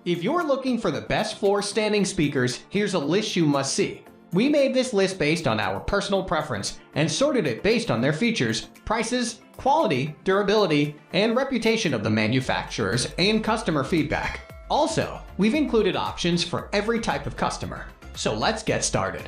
If you're looking for the best floor standing speakers, here's a list you must see. We made this list based on our personal preference and sorted it based on their features, prices, quality, durability, and reputation of the manufacturers and customer feedback. Also, we've included options for every type of customer. So let's get started.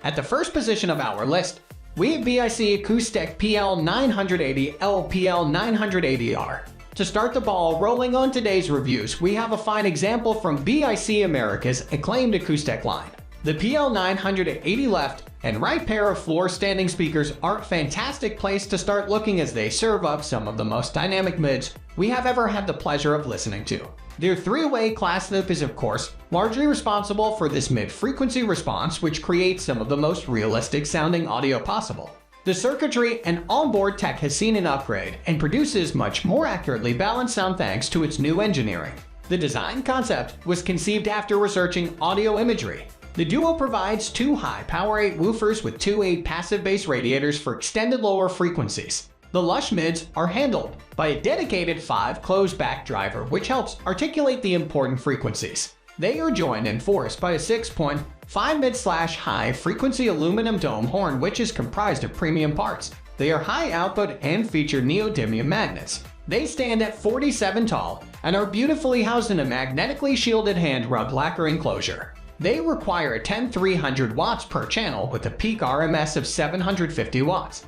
At the first position of our list, we have BIC Acoustech PL-980L-PL-980R. To start the ball rolling on today's reviews, we have a fine example from BIC America's acclaimed acoustic line. The PL-980 left and right pair of floor standing speakers are a fantastic place to start looking as they serve up some of the most dynamic mids we have ever had the pleasure of listening to. Their three-way class loop is, of course, largely responsible for this mid-frequency response, which creates some of the most realistic sounding audio possible. The circuitry and onboard tech has seen an upgrade and produces much more accurately balanced sound thanks to its new engineering. The design concept was conceived after researching audio imagery. The duo provides two high power 8 woofers with two 8 passive bass radiators for extended lower frequencies. The lush mids are handled by a dedicated 5 closed back driver, which helps articulate the important frequencies. They are joined and forced by a 6.5 mid/high frequency aluminum dome horn, which is comprised of premium parts. They are high output and feature neodymium magnets. They stand at 47 tall and are beautifully housed in a magnetically shielded hand rubbed lacquer enclosure. They require a 10-300 watts per channel with a peak RMS of 750 watts.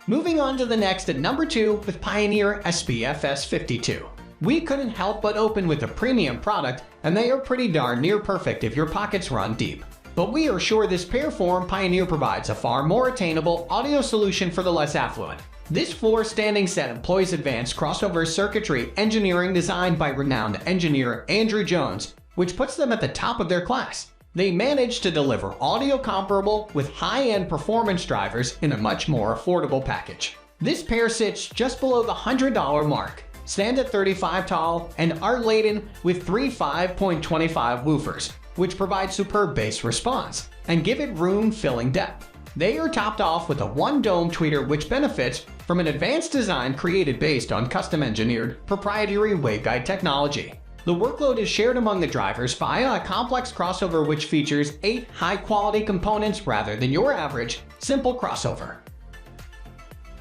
Moving on to the next at number 2 with Pioneer SPFS52. We couldn't help but open with a premium product, and they are pretty darn near perfect if your pockets run deep. But we are sure this pair from Pioneer provides a far more attainable audio solution for the less affluent. This floor standing set employs advanced crossover circuitry engineering designed by renowned engineer Andrew Jones, which puts them at the top of their class. They managed to deliver audio comparable with high-end performance drivers in a much more affordable package. This pair sits just below the $100 mark, stand at 35 tall, and are laden with 3 5.25 woofers, which provide superb bass response and give it room-filling depth. They are topped off with a 1-dome tweeter, which benefits from an advanced design created based on custom-engineered proprietary waveguide technology. The workload is shared among the drivers via a complex crossover which features 8 high-quality components rather than your average, simple crossover.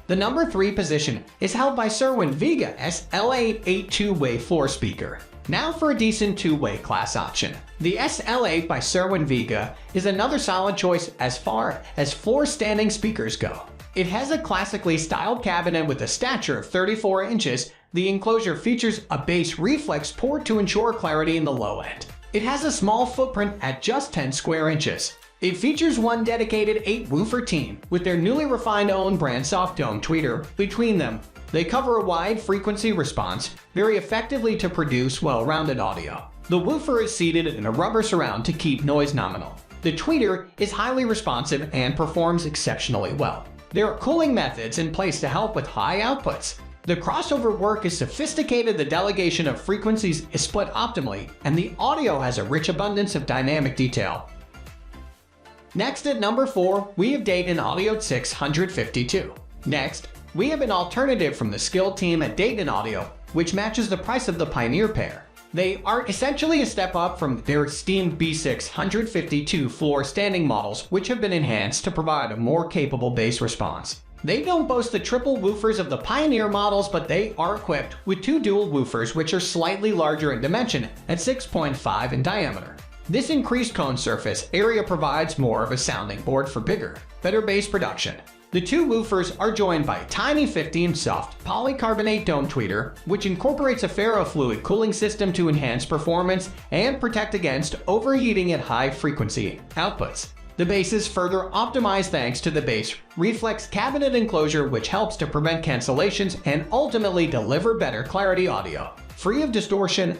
The number 3 position is held by Cerwin-Vega SL8 two-way floor speaker. Now for a decent two-way class option. The SL8 by Cerwin-Vega is another solid choice as far as floor standing speakers go. It has a classically styled cabinet with a stature of 34 inches. The enclosure features a bass reflex port to ensure clarity in the low end. It has a small footprint at just 10 square inches. It features one dedicated 8-woofer team with their newly refined own brand soft dome tweeter between them. They cover a wide frequency response very effectively to produce well-rounded audio. The woofer is seated in a rubber surround to keep noise nominal. The tweeter is highly responsive and performs exceptionally well. There are cooling methods in place to help with high outputs. The crossover work is sophisticated, the delegation of frequencies is split optimally, and the audio has a rich abundance of dynamic detail. Next at number 4, we have Dayton Audio 652. Next, we have an alternative from the skilled team at Dayton Audio, which matches the price of the Pioneer pair. They are essentially a step up from their esteemed B652 floor standing models, which have been enhanced to provide a more capable bass response. They don't boast the triple woofers of the Pioneer models, but they are equipped with 2 dual woofers which are slightly larger in dimension at 6.5 in diameter. This increased cone surface area provides more of a sounding board for bigger, better bass production. The 2 woofers are joined by a tiny 15 soft polycarbonate dome tweeter, which incorporates a ferrofluid cooling system to enhance performance and protect against overheating at high frequency outputs. The bass is further optimized thanks to the bass reflex cabinet enclosure, which helps to prevent cancellations and ultimately deliver better clarity audio, free of distortion.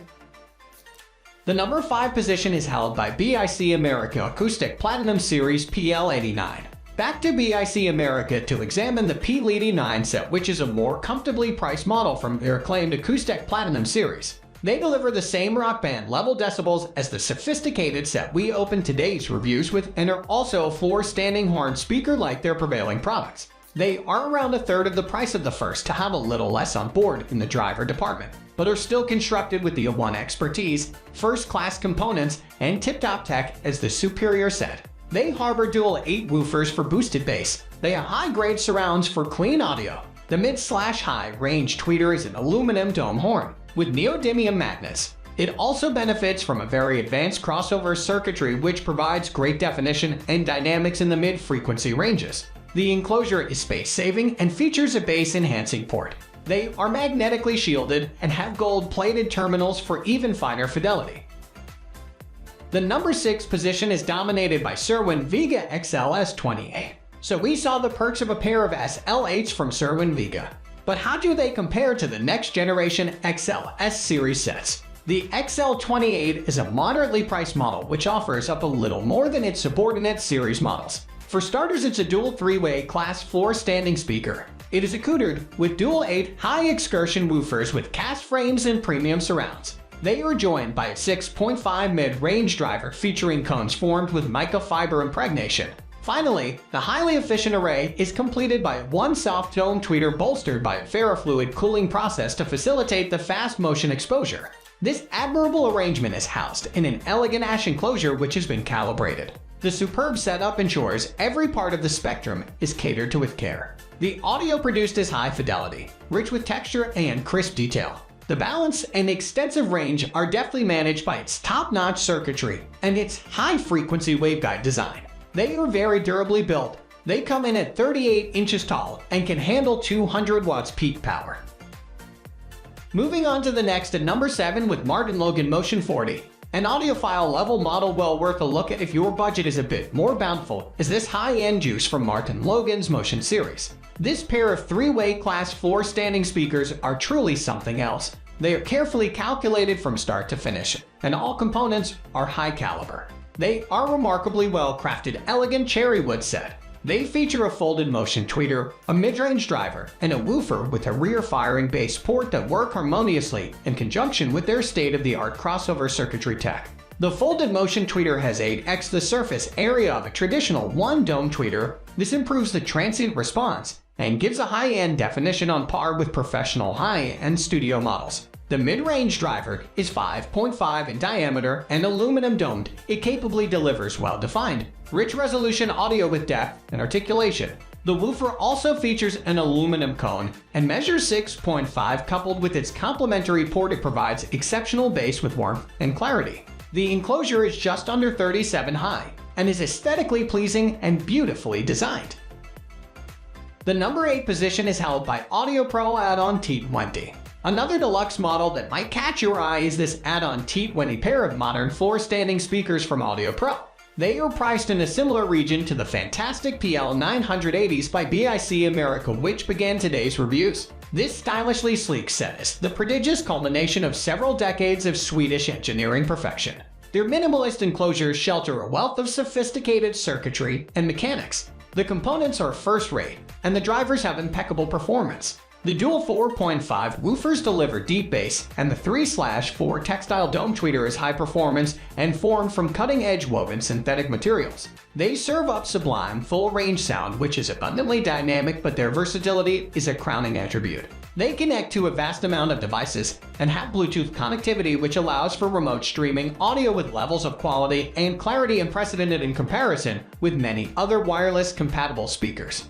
The number 5 position is held by BIC America Acoustic Platinum Series PL-89. Back to BIC America to examine the PL-89 set, which is a more comfortably priced model from their acclaimed Acoustic Platinum Series. They deliver the same rock band level decibels as the sophisticated set we opened today's reviews with and are also a floor standing horn speaker like their prevailing products. They are around a third of the price of the first to have a little less on board in the driver department, but are still constructed with the A1 expertise, first-class components, and tip-top tech as the superior set. They harbor dual 8 woofers for boosted bass. They have high-grade surrounds for clean audio. The mid/high range tweeter is an aluminum dome horn with neodymium magnets. It also benefits from a very advanced crossover circuitry which provides great definition and dynamics in the mid-frequency ranges. The enclosure is space-saving and features a bass-enhancing port. They are magnetically shielded and have gold-plated terminals for even finer fidelity. The number 6 position is dominated by Cerwin-Vega XLS-28. So we saw the perks of a pair of SL8s from Cerwin-Vega. But how do they compare to the next generation XLS series sets? The XL-28 is a moderately priced model which offers up a little more than its subordinate series models. For starters, it's a dual 3-way class floor-standing speaker. It is accoutred with dual 8 high-excursion woofers with cast frames and premium surrounds. They are joined by a 6.5 mid-range driver featuring cones formed with mica fiber impregnation. Finally, the highly efficient array is completed by one soft dome tweeter bolstered by a ferrofluid cooling process to facilitate the fast motion exposure. This admirable arrangement is housed in an elegant ash enclosure which has been calibrated. The superb setup ensures every part of the spectrum is catered to with care. The audio produced is high fidelity, rich with texture and crisp detail. The balance and extensive range are deftly managed by its top-notch circuitry and its high-frequency waveguide design. They are very durably built. They come in at 38 inches tall and can handle 200 watts peak power. Moving on to the next at number 7 with MartinLogan Motion 40. An audiophile level model well worth a look at if your budget is a bit more bountiful is this high-end juice from MartinLogan's Motion series. This pair of 3-way class floor-standing speakers are truly something else. They are carefully calculated from start to finish, and all components are high caliber. They are remarkably well-crafted, elegant cherry wood set. They feature a folded motion tweeter, a mid-range driver, and a woofer with a rear-firing bass port that work harmoniously in conjunction with their state-of-the-art crossover circuitry tech. The folded motion tweeter has 8x the surface area of a traditional one-dome tweeter. This improves the transient response and gives a high-end definition on par with professional high-end studio models. The mid-range driver is 5.5 in diameter and aluminum domed. It capably delivers well-defined, rich resolution audio with depth and articulation. The woofer also features an aluminum cone and measures 6.5. Coupled with its complementary port, it provides exceptional bass with warmth and clarity. The enclosure is just under 37 high and is aesthetically pleasing and beautifully designed. The number 8 position is held by Pro Add-on T20. Another deluxe model that might catch your eye is this Add-on T20 pair of modern floor-standing speakers from Audio Pro. They are priced in a similar region to the fantastic PL-980s by BIC America, which began today's reviews. This stylishly sleek set is the prodigious culmination of several decades of Swedish engineering perfection. Their minimalist enclosures shelter a wealth of sophisticated circuitry and mechanics. The components are first-rate, and the drivers have impeccable performance. The dual 4.5 woofers deliver deep bass, and the 3/4 textile dome tweeter is high performance and formed from cutting-edge woven synthetic materials. They serve up sublime, full-range sound which is abundantly dynamic, but their versatility is a crowning attribute. They connect to a vast amount of devices and have Bluetooth connectivity which allows for remote streaming audio with levels of quality and clarity unprecedented in comparison with many other wireless compatible speakers.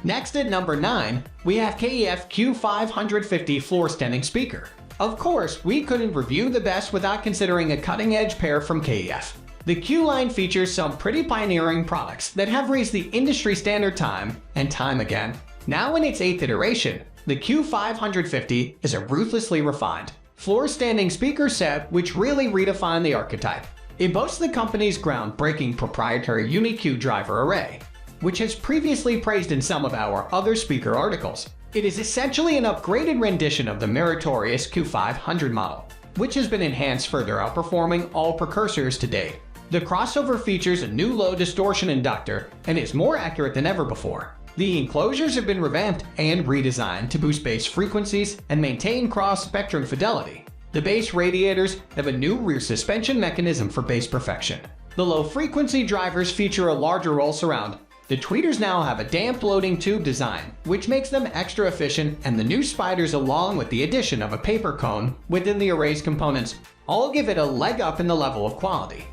Next at number 9, we have KEF Q550 floor-standing speaker. Of course, we couldn't review the best without considering a cutting-edge pair from KEF. The Q line features some pretty pioneering products that have raised the industry standard time and time again. Now in its 8th iteration, the Q550 is a ruthlessly refined, floor-standing speaker set which really redefined the archetype. It boasts the company's groundbreaking proprietary UniQ driver array, which has previously praised in some of our other speaker articles. It is essentially an upgraded rendition of the meritorious Q500 model, which has been enhanced further, outperforming all precursors to date. The crossover features a new low distortion inductor and is more accurate than ever before. The enclosures have been revamped and redesigned to boost bass frequencies and maintain cross-spectrum fidelity. The bass radiators have a new rear suspension mechanism for bass perfection. The low-frequency drivers feature a larger roll surround, The tweeters now have a damped loading tube design, which makes them extra efficient, and the new spiders along with the addition of a paper cone within the array's components all give it a leg up in the level of quality.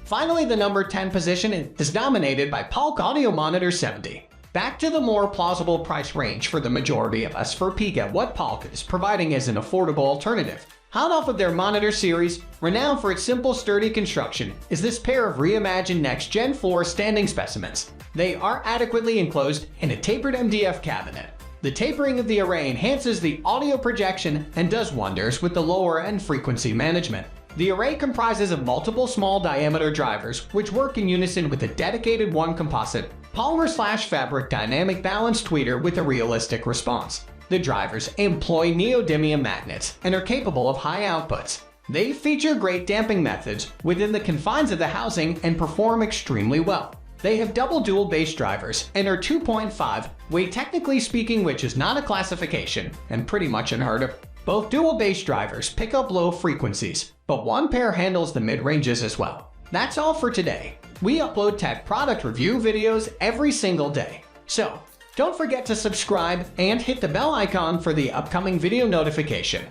Finally, the number 10 position is dominated by Polk Audio Monitor 70. Back to the more plausible price range for the majority of us for a peek at what Polk is providing as an affordable alternative. Hot off of their monitor series, renowned for its simple, sturdy construction, is this pair of reimagined next-gen floor-standing specimens. They are adequately enclosed in a tapered MDF cabinet. The tapering of the array enhances the audio projection and does wonders with the lower-end frequency management. The array comprises of multiple small-diameter drivers, which work in unison with a dedicated one-composite polymer/fabric dynamic balance tweeter with a realistic response. The drivers employ neodymium magnets and are capable of high outputs. They feature great damping methods within the confines of the housing and perform extremely well. They have double dual bass drivers and are 2.5 weight, technically speaking, which is not a classification and pretty much unheard of. Both dual bass drivers pick up low frequencies, but one pair handles the mid-ranges as well. That's all for today. We upload tech product review videos every single day, so don't forget to subscribe and hit the bell icon for the upcoming video notification.